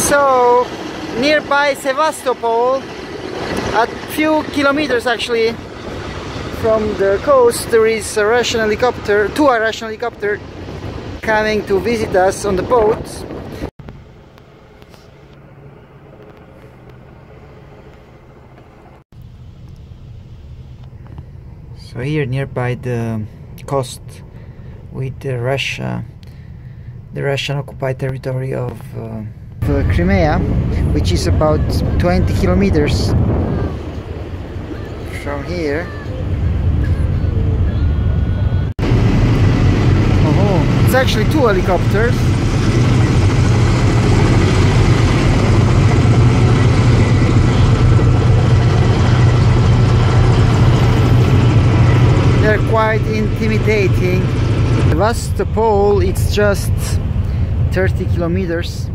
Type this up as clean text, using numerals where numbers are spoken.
So nearby Sevastopol, a few kilometers actually from the coast, there is a Russian helicopter, two Russian helicopters coming to visit us on the boat. So here nearby the coast with the Russian occupied territory of Crimea, which is about 20 kilometers from here. Oh, it's actually two helicopters. They're quite intimidating. Sevastopol, it's just 30 kilometers